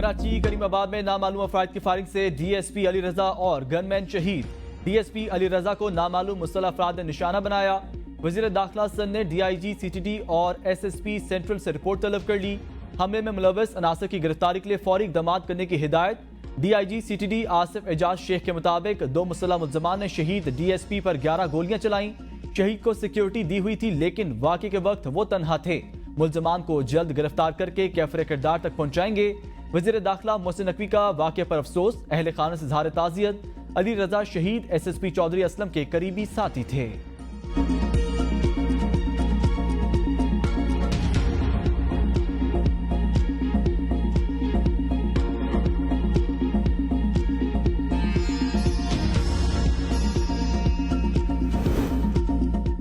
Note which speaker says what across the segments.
Speaker 1: कराची करीमाबाद में नामालूम अफराद की फायरिंग से डीएसपी अली रजा और गनमैन शहीद। डीएसपी अली रजा को नामालूम मुसल्लह अफराद ने निशाना बनाया। वजीर दाखिला सन ने डीआईजी सीटीडी और एसएसपी सेंट्रल से रिपोर्ट तलब कर ली। हमले में मुलव्वस अनासर की गिरफ्तारी के लिए फौरी इक़दाम करने की हिदायत। डीआईजी सीटीडी आसिफ एजाज शेख के मुताबिक 2 मुसल्लह मुल्ज़मान ने शहीद डीएसपी पर 11 गोलियां चलाई। शहीद को सिक्योरिटी दी हुई थी, लेकिन वाक़े के वक्त वो तन्हा थे। मुल्ज़मान को जल्द गिरफ्तार करके कैफरे किरदार तक पहुंचाएंगे। वज़ीर दाखिला मोहसिन नकवी का वाक़े पर अफसोस, अहले खाना से इज़हार ताज़ियत। अली रजा शहीद एसएसपी चौधरी असलम के करीबी साथी थे।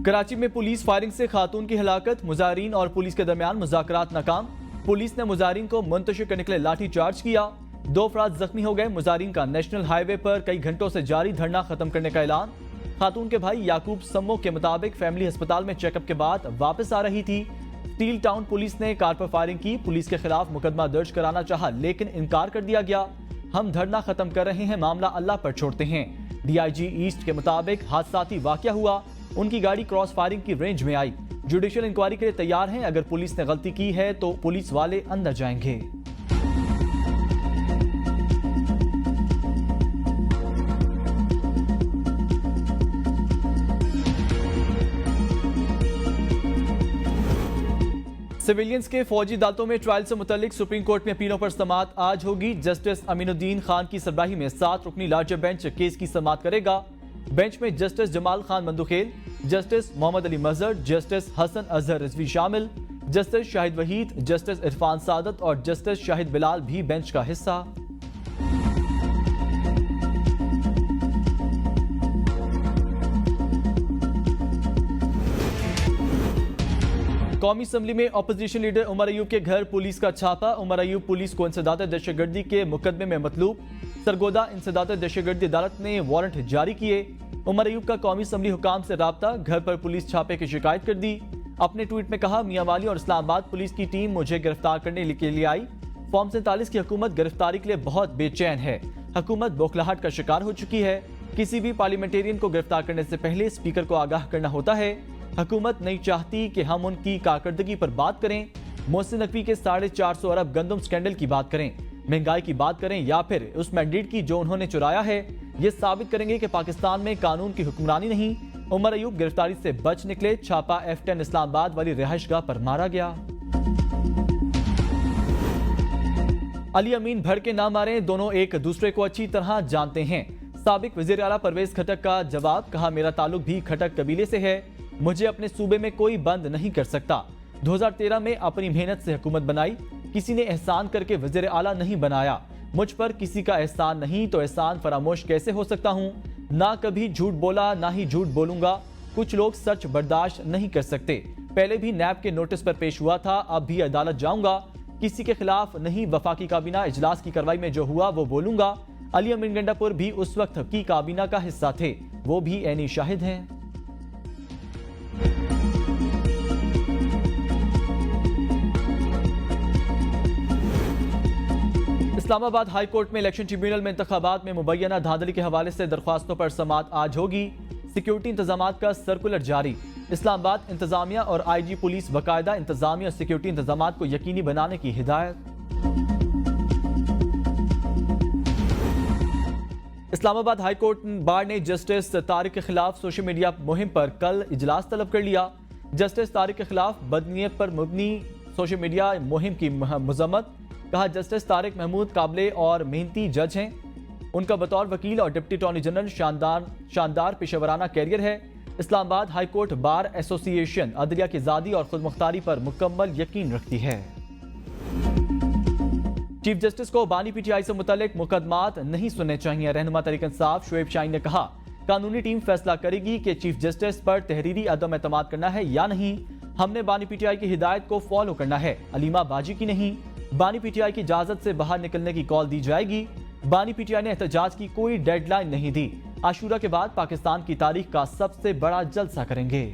Speaker 1: कराची में पुलिस फायरिंग से खातून की हलाकत। मुजाहिरीन और पुलिस के दरमियान मुज़ाकरात नाकाम। पुलिस ने मुजाहिरीन को मुंतशिर करने के लिए लाठी चार्ज किया। 2 अफराद जख्मी हो गए। मुजाहिरीन का नेशनल हाईवे पर कई घंटों से जारी धरना खत्म करने का ऐलान। खातून के भाई याकूब सम्मो के मुताबिक फैमिली अस्पताल में चेकअप के बाद वापस आ रही थी। स्टील टाउन पुलिस ने कार पर फायरिंग की। पुलिस के खिलाफ मुकदमा दर्ज कराना चाहा, लेकिन इनकार कर दिया गया। हम धरना खत्म कर रहे हैं, मामला अल्लाह पर छोड़ते हैं। डीआईजी ईस्ट के मुताबिक हादसाती वाकया हुआ। उनकी गाड़ी क्रॉस फायरिंग की रेंज में आई। जुडिशियल इंक्वायरी के लिए तैयार हैं। अगर पुलिस ने गलती की है तो पुलिस वाले अंदर जाएंगे। सिविलियंस के फौजी अदालतों में ट्रायल से मुतल्लिक सुप्रीम कोर्ट में अपीलों पर समाअत आज होगी। जस्टिस अमीनुद्दीन खान की सरबराही में 7 रुकनी लार्जर बेंच केस की समाअत करेगा। बेंच में जस्टिस जमाल खान मंदुखेल, जस्टिस मोहम्मद अली मजहर, जस्टिस हसन अजहर रिजवी शामिल। जस्टिस शाहिद वहीद, जस्टिस इरफान सादत और जस्टिस शाहिद बिलाल भी बेंच का हिस्सा। कौमी असम्बली में अपोजिशन लीडर उमर अयूब के घर पुलिस का छापा। उमर अयूब पुलिस को इंसदाद दहशतगर्दी के मुकदमे में मतलूब। सरगोदा इंसदाद दहशतगर्दी अदालत ने वारंट जारी किए। उमर अयूब का कौमी असम्बली हुकाम से राब्ता, घर पर पुलिस छापे की शिकायत कर दी। अपने ट्वीट में कहा, मियां वाली और इस्लामाबाद पुलिस की टीम मुझे गिरफ्तार करने के लिए आई। फॉर्म 47 की हुकूमत गिरफ्तारी के लिए बहुत बेचैन है। हुकूमत बौखलाहट का शिकार हो चुकी है। किसी भी पार्लियामेंटेरियन को गिरफ्तार करने से पहले स्पीकर को आगाह करना होता है। हुकूमत नहीं चाहती कि हम उनकी कारकर्दगी पर बात करें। मोहसिन नकवी के 450 अरब गंदम स्कैंडल की बात करें, महंगाई की बात करें, या फिर उस मैंडेट की जो उन्होंने चुराया है। ये साबित करेंगे कि पाकिस्तान में कानून की हुक्मरानी नहीं। उमर अयूब गिरफ्तारी से बच निकले। छापा F10 इस्लामाबाद वाली रिहाइशगाह पर मारा गया। अली अमीन भड़ के ना मारें, दोनों एक दूसरे को अच्छी तरह जानते हैं। साबिक वजीर आला परवेज खटक का जवाब, कहा मेरा ताल्लुक भी खटक कबीले से है। मुझे अपने सूबे में कोई बंद नहीं कर सकता। 2013 में अपनी मेहनत से हुकूमत बनाई। किसी ने एहसान करके वजीर आला नहीं बनाया। मुझ पर किसी का एहसान नहीं तो एहसान फरामोश कैसे हो सकता हूँ। ना कभी झूठ बोला, ना ही झूठ बोलूंगा। कुछ लोग सच बर्दाश्त नहीं कर सकते। पहले भी नैब के नोटिस पर पेश हुआ था, अब भी अदालत जाऊंगा। किसी के खिलाफ नहीं। वफाकी काबीना इजलास की कार्रवाई में जो हुआ वो बोलूंगा। अली अमीन गंडापुर भी उस वक्त की काबीना का हिस्सा थे, वो भी ऐनी शाहिद हैं। इस्लामाबाद हाई कोर्ट में इलेक्शन ट्रिब्यूनल में इंतखाबात में मुबैना धांधली के हवाले से दरख्वास्तों पर समाअत आज होगी। सिक्योरिटी इंतजामात का सर्कुलर जारी। इस्लामाबाद इंतजामिया और IG पुलिस बाकायदा इंतजामी और सिक्योरिटी इंतजामात को यकीनी बनाने की हिदायत। इस्लामाबाद हाई कोर्ट बार ने जस्टिस तारिक के खिलाफ सोशल मीडिया मुहिम पर कल इजलास तलब कर लिया। जस्टिस तारिक के खिलाफ बदनीयत पर मबनी सोशल मीडिया मुहिम की मजम्मत। कहा, जस्टिस तारिक महमूद काबिले और मेहनती जज हैं। उनका बतौर वकील और डिप्टी अटॉर्नी जनरल शानदार पेशेवराना कैरियर है। Islamabad high court bar association अदलिया की आज़ादी और खुद मुख्तारी पर मुकम्मल यकीन रखती है। चीफ जस्टिस को बानी PTI से मुतल्लिक मुकदमात नहीं सुनने चाहिए। रहनुमा तहरीक इंसाफ शुएब शाहीन ने कहा, कानूनी टीम फैसला करेगी कि चीफ जस्टिस पर तहरीरी अदम एतमाद करना है या नहीं। हमने बानी PTI की हिदायत को फॉलो करना है, अलीमा बाजी की नहीं। बानी PTI की इजाजत से बाहर निकलने की कॉल दी जाएगी। बानी PTI ने एहतजाज की कोई डेडलाइन नहीं दी। आशूरा के बाद पाकिस्तान की तारीख का सबसे बड़ा जलसा करेंगे।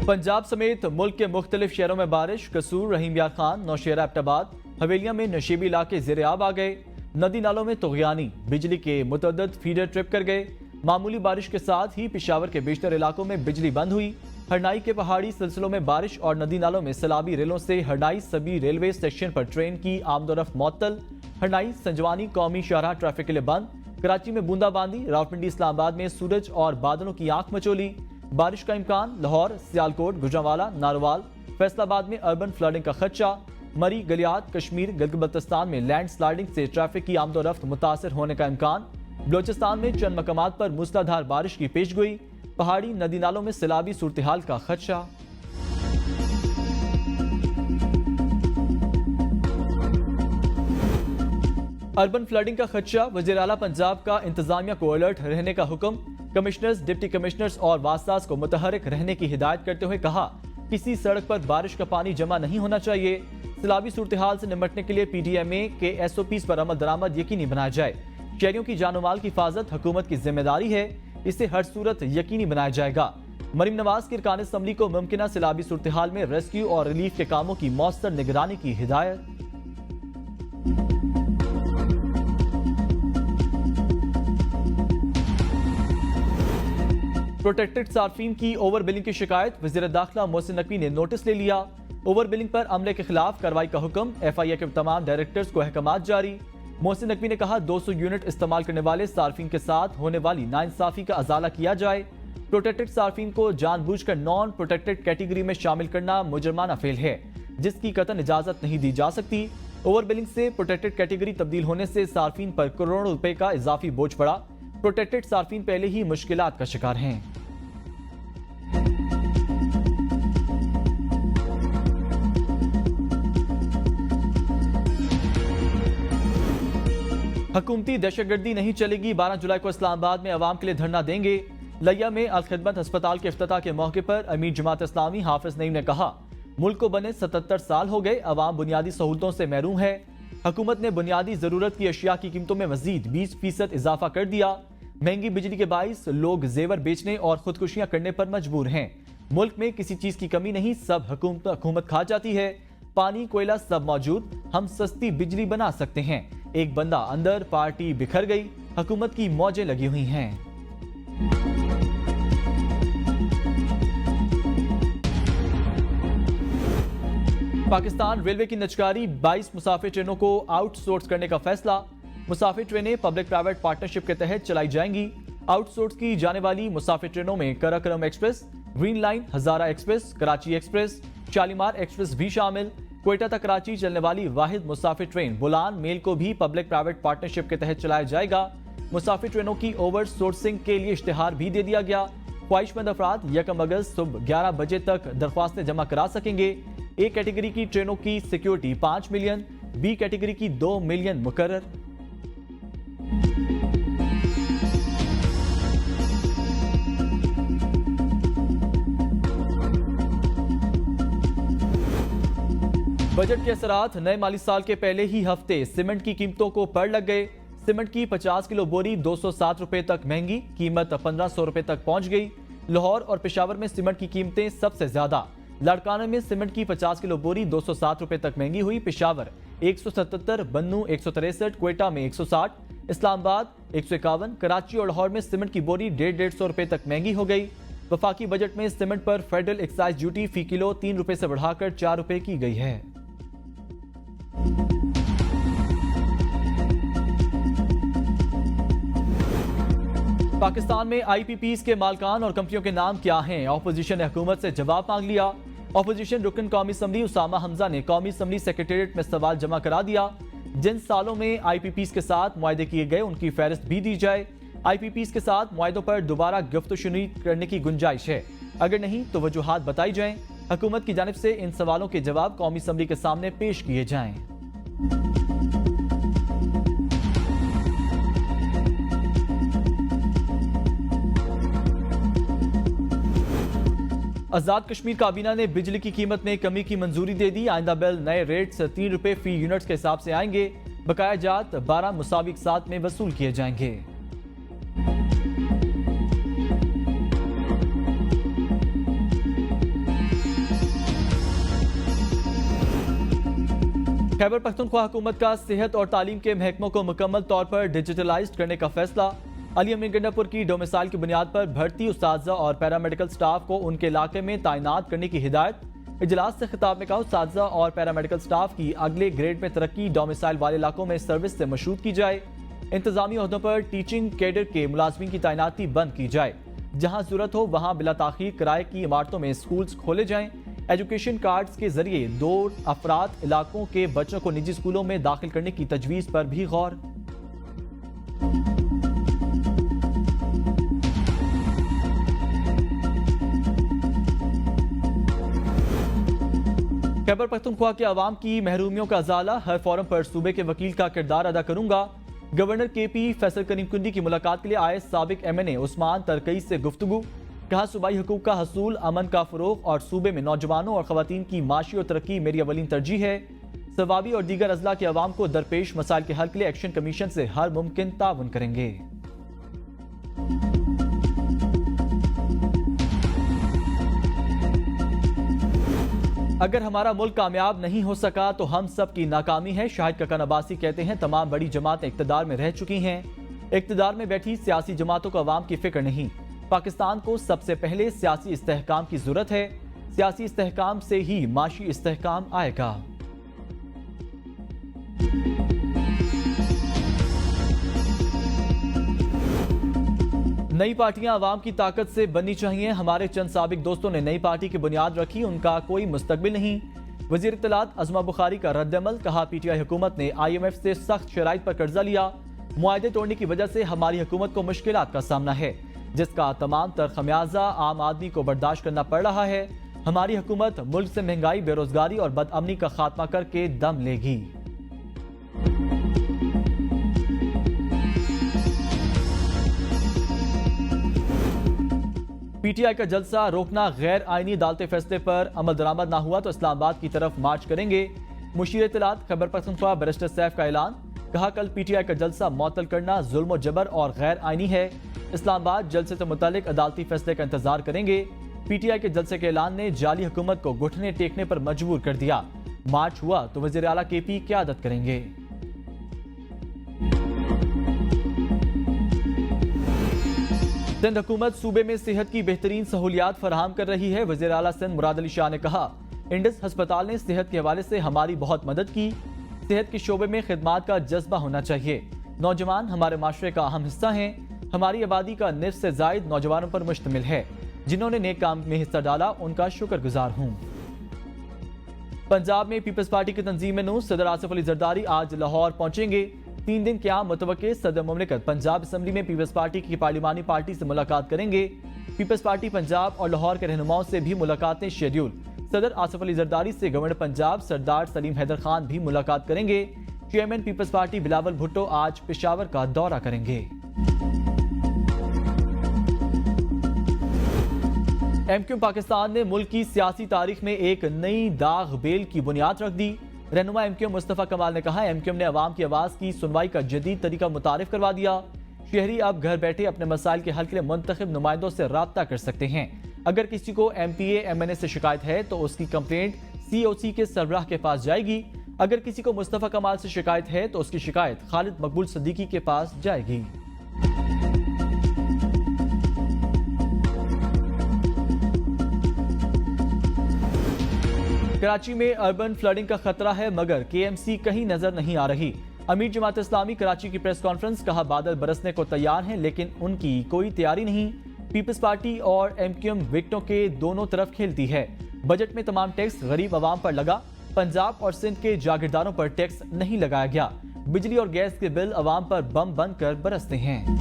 Speaker 1: पंजाब समेत मुल्क के मुख्तलिफ शहरों में बारिश। कसूर, रहीम यार खान, नौशेरा, एबटाबाद, हवेलियां में नशीबी इलाके ज़ेरे आब आ गए। नदी नालों में तुग़यानी, बिजली के मुतअद्दिद फीडर ट्रिप कर गए। मामूली बारिश के साथ ही पेशावर के बेशतर इलाकों में बिजली बंद हुई। हरनाई के पहाड़ी सिलसिलों में बारिश और नदी नालों में सैलाबी रेलों से हरनाई सभी रेलवे स्टेशन पर ट्रेन की आमदोरफ्त मअतल। हरनाई संजवानी कौमी शाहराह ट्रैफिक के लिए बंद। कराची में बूंदाबांदी, रावलपिंडी इस्लामाबाद में सूरज और बादलों की आंख मचोली। बारिश का इम्कान। लाहौर, सियालकोट, गुजरांवाला, नारोवाल, फैसलाबाद में अर्बन फ्लडिंग का खदशा। मरी, गलियात, कश्मीर, गिलगित बल्तिस्तान में लैंड स्लाइडिंग से ट्रैफिक की आमदोरफ्त मुतासर होने का इम्कान। बलोचिस्तान में चंद मकामात पर मूसलाधार बारिश की पेशगोई। पहाड़ी नदी नालों में सैलाबी सूरत हाल का खदशा। अर्बन फ्लडिंग का खदशा। वज़ीर आला पंजाब का इंतजामिया को अलर्ट रहने का हुक्म। कमिश्नर्स, डिप्टी कमिश्नर्स और वासास को मुतहरिक रहने की हिदायत करते हुए कहा, किसी सड़क पर बारिश का पानी जमा नहीं होना चाहिए। सैलाबी सूरत हाल से निपटने के लिए PDMA के SOPs पर अमल दरामद यकीनी बनाया जाए। शहरियों की जानो माल की हिफाजत हुकूमत की जिम्मेदारी है, इसे हर सूरत यकीनी बनाया जाएगा। मरीम नवाज की अरकान असम्बली को मुमकिन सैलाबी सूरत हाल में रेस्क्यू और रिलीफ के कामों की मौसर निगरानी की हिदायत। प्रोटेक्टेड सार्फिन की ओवर बिलिंग की शिकायत। वज़ीर दाखिला मोहसिन नकवी ने नोटिस ले लिया। ओवर बिलिंग पर अमले के खिलाफ कार्रवाई का हुक्म। FIA के तमाम डायरेक्टर्स को अहकामात जारी। मोहसिन नकवी ने कहा, 200 यूनिट इस्तेमाल करने वाले सार्फिन के साथ होने वाली नाइंसाफी का अजाला किया जाए। प्रोटेक्टेड सार्फिन को जानबूझकर नॉन प्रोटेक्टेड कैटेगरी में शामिल करना मुजरमाना फेल है, जिसकी कतई इजाजत नहीं दी जा सकती। ओवर बिलिंग से प्रोटेक्टेड कैटेगरी तब्दील होने से सार्फिन पर करोड़ों रुपए का इजाफी बोझ पड़ा। प्रोटेक्टेड सार्फिन पहले ही मुश्किलात का शिकार हैं। हुकूमती दहशतगर्दी नहीं चलेगी। 12 जुलाई को इस्लामाबाद में अवाम के लिए धरना देंगे। लिया में अल खिदमत अस्पताल के इफ्तिताह के मौके पर अमीर जमात इस्लामी हाफिज नईम ने कहा, मुल्क को बने 77 साल हो गए, अवाम बुनियादी सहूलतों से महरूम है। हुकूमत ने बुनियादी जरूरत की अशिया की कीमतों में मजीद 20% इजाफा कर दिया। महंगी बिजली के बाइस लोग जेवर बेचने और खुदकुशियां करने पर मजबूर हैं। मुल्क में किसी चीज की कमी नहीं, सब हुकूमत खा जाती है। पानी, कोयला सब मौजूद, हम सस्ती बिजली बना सकते हैं। एक बंदा अंदर, पार्टी बिखर गई, हुकूमत की मौजें लगी हुई हैं। पाकिस्तान रेलवे की नजकारी, 22 मुसाफिर ट्रेनों को आउटसोर्स करने का फैसला। मुसाफिर ट्रेनें पब्लिक प्राइवेट पार्टनरशिप के तहत चलाई जाएंगी। आउटसोर्स की जाने वाली मुसाफिर ट्रेनों में Karakoram express, green line, Hazara express, Karachi express, Shalimar express भी शामिल। क्वेटा तक कराची चलने वाली वाहिद मुसाफिर ट्रेन बुलान मेल को भी पब्लिक प्राइवेट पार्टनरशिप के तहत चलाया जाएगा। मुसाफिर ट्रेनों की ओवर सोर्सिंग के लिए इश्तिहार भी दे दिया गया। ख्वाहिशमंद अफराद 1 अगस्त सुबह 11 बजे तक दरख्वास्तें जमा करा सकेंगे। ए कैटेगरी की ट्रेनों की सिक्योरिटी 5 मिलियन, बी कैटेगरी की 2 मिलियन मुकर्रर। बजट के असरात, नए माली साल के पहले ही हफ्ते सीमेंट की कीमतों को पड़ लग गए। सीमेंट की 50 किलो बोरी 207 रुपए तक महंगी, कीमत 1500 रुपए तक पहुंच गई। लाहौर और पेशावर में सीमेंट की कीमतें सबसे ज्यादा। लाड़काना में सीमेंट की 50 किलो बोरी 207 रुपए तक महंगी हुई। पेशावर 177, बन्नू 163, क्वेटा में 160, इस्लामाबाद 151, कराची और लाहौर में सीमेंट की बोरी 150 रुपए तक महंगी हो गई। वफाकी बजट में सीमेंट पर फेडरल एक्साइज ड्यूटी फी किलो 3 रुपए से बढ़ाकर 4 रुपए की गई है। पाकिस्तान में IPPs के मालकान और कंपनियों के नाम क्या हैं? ऑपोजिशन ने हुकूमत से जवाब मांग लिया। ऑपोजिशन रुकन कौमी असम्बली उसामा हमजा ने कौमी असम्बली सेक्रेटेरिएट में सवाल जमा करा दिया। जिन सालों में IPPs के साथ मुआहदे किए गए उनकी फहरिस्त भी दी जाए। IPPs के साथ मुआहदों पर दोबारा गुफ्तगू करने की गुंजाइश है, अगर नहीं तो वजूहात बताई जाएं। हुकूमत की जानिब से इन सवालों के जवाब कौमी असम्बली के सामने पेश किए जाएं। आजाद कश्मीर काबीना ने बिजली की कीमत में कमी की मंजूरी दे दी। आइंदा बिल नए रेट्स 3 रुपए फी यूनिट्स के हिसाब से आएंगे। बकाया जात 12 मुसाविक साथ में वसूल किए जाएंगे। खैबर पख्तूनख्वा हुकूमत का सेहत और तालीम के महकमों को मुकम्मल तौर पर डिजिटलाइज करने का फैसला। अली अमीन गंडापुर की डोमिसाइल की बुनियाद पर भर्ती उस्ताज़ा और पैरामेडिकल स्टाफ को उनके इलाके में तैनात करने की हिदायत। इजलास से खिताब में कहा, उस्ताज़ा और पैरामेडिकल स्टाफ की अगले ग्रेड में तरक्की डोमिसाइल वाले इलाकों में सर्विस से मशरूत की जाए। इंतजामी ओहदों पर टीचिंग कैडर के मुलाजमीन की तैनाती बंद की जाए। जहां जरूरत हो वहां बिला ताखीर किराए की इमारतों में स्कूल्स खोले जाएं। एजुकेशन कार्ड्स के जरिए 2 अफराद इलाकों के बच्चों को निजी स्कूलों में दाखिल करने की तजवीज पर भी गौर। खैबर पख्तूनख्वा के अवाम की महरूमियों का अजाला, हर फोरम पर सूबे के वकील का किरदार अदा करूंगा। गवर्नर KP फैसल करीम कुंडी की मुलाकात के लिए आए साबिक MNA उस्मान तरकई से गुफ्तगू। कहा, सूबाई हुकूक का हसूल, अमन का फरोग और सूबे में नौजवानों और खवातीन की माशी और तरक्की मेरी अवलीन तरजीह है। सवाबी और दीगर अजला के अवाम को दरपेश मसाइल के हल के लिए एक्शन कमीशन से हर मुमकिन ताउन करेंगे। अगर हमारा मुल्क कामयाब नहीं हो सका तो हम सब की नाकामी है। शाहिद ककन अब्बासी कहते हैं, तमाम बड़ी जमातें इक्तदार में रह चुकी हैं, इक्तदार में बैठी सियासी जमातों को अवाम की फिक्र नहीं। पाकिस्तान को सबसे पहले सियासी इस्तेहकाम की जरूरत है। सियासी इस्तेहकाम से ही माशी इस्तेहकाम आएगा। नई पार्टियां अवाम की ताकत से बननी चाहिए। हमारे चंद साबिक दोस्तों ने नई पार्टी की बुनियाद रखी, उनका कोई मुस्तकबिल नहीं। वजीर इत्तलात अज़मा बुखारी का रद्दअमल। कहा, PTI हुकूमत ने IMF से सख्त शराइत पर कर्जा लिया। मुआहदे तोड़ने की वजह से हमारी हुकूमत को मुश्किलात का सामना है, जिसका तमाम तर खमियाजा आम आदमी को बर्दाश्त करना पड़ रहा है। हमारी हुकूमत मुल्क से महंगाई, बेरोजगारी और बदअमनी का खात्मा करके दम लेगी। PTI का जलसा रोकना, गैर आईनी अदालती फैसले पर अमल दरामद ना हुआ तो इस्लामाबाद की तरफ मार्च करेंगे। मुशीर इत्तलात खैबर पख्तूनख्वा बैरिस्टर सैफ का ऐलान। कहा, कल PTI का जलसा मुअत्तल करना जुल्म और जबर और गैर आईनी है। इस्लामाबाद जलसे से मुतालिक अदालती फैसले का इंतजार करेंगे। PTI के जलसे के ऐलान ने जाली हुकूमत को घुटने टेकने पर मजबूर कर दिया। मार्च हुआ तो वज़ीर आला KP क़यादत करेंगे। सिंध हुकूमत सूबे में सेहत की बेहतरीन सहूलियात फराहम कर रही है। वज़ीर आला सिंध मुराद अली शाह ने कहा, इंडस हस्पताल ने सेहत के हवाले से हमारी बहुत मदद की। सेहत के शोबे में खिदमात का जज्बा होना चाहिए। नौजवान हमारे माशरे का अहम हिस्सा हैं। हमारी आबादी का निस्फ से जायद नौजवानों पर मुश्तमिल है। जिन्होंने नेक काम में हिस्सा डाला, उनका शुक्रगुजार हूँ। पंजाब में पीपल्स पार्टी की तंजीम नू सदर आसिफ अली जरदारी आज लाहौर पहुंचेंगे। 3 दिन क्या मुतवक्के सदर मुमलिकत पंजाब असम्बली में पीपल्स पार्टी की पार्लिमानी पार्टी से मुलाकात करेंगे। पीपल्स पार्टी पंजाब और लाहौर के रहनुमाओं से भी मुलाकातें शेड्यूल। सदर आसिफ अली जरदारी से गवर्नर पंजाब सरदार सलीम हैदर खान भी मुलाकात करेंगे। चेयरमैन पीपल्स पार्टी बिलावल भुट्टो आज पेशावर का दौरा करेंगे। MQM पाकिस्तान ने मुल्क की सियासी तारीख में एक नई दाग बेल की बुनियाद रख दी। रहनुमा MQM मुस्तफ़ा कमाल ने कहा, MQM ने अवाम की आवाज़ की सुनवाई का जदीद तरीका मुतारिफ करवा दिया। शहरी अब घर बैठे अपने मसाइल के हल के लिए मुंतखब नुमाइंदों से राब्ता कर सकते हैं। अगर किसी को MPA MNA से शिकायत है तो उसकी कंप्लेंट COC के सरबराह के पास जाएगी। अगर किसी को मुस्तफ़ा कमाल से शिकायत है तो उसकी शिकायत खालिद मकबूल सिद्दीकी के पास जाएगी। कराची में अर्बन फ्लडिंग का खतरा है, मगर KMC कहीं नजर नहीं आ रही। अमीर जमात इस्लामी कराची की प्रेस कॉन्फ्रेंस। कहा, बादल बरसने को तैयार हैं लेकिन उनकी कोई तैयारी नहीं। पीपल्स पार्टी और MQM विकेटों के दोनों तरफ खेलती है। बजट में तमाम टैक्स गरीब आवाम पर लगा। पंजाब और सिंध के जागीरदारों पर टैक्स नहीं लगाया गया। बिजली और गैस के बिल आवाम पर बम बनकर बरसते हैं।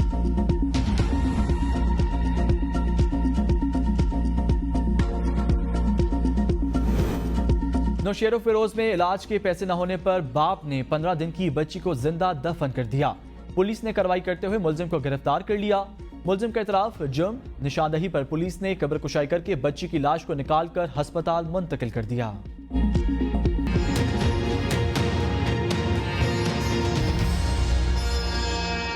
Speaker 1: नौशेरो फिरोज में इलाज के पैसे न होने पर बाप ने 15 दिन की बच्ची को जिंदा दफन कर दिया। पुलिस ने कार्रवाई करते हुए मुलजिम को गिरफ्तार कर लिया। मुलजिम का इतराफ जुर्म। निशानदही पर पुलिस ने कब्र कुशाई करके बच्ची की लाश को निकालकर अस्पताल मुंतकिल कर दिया।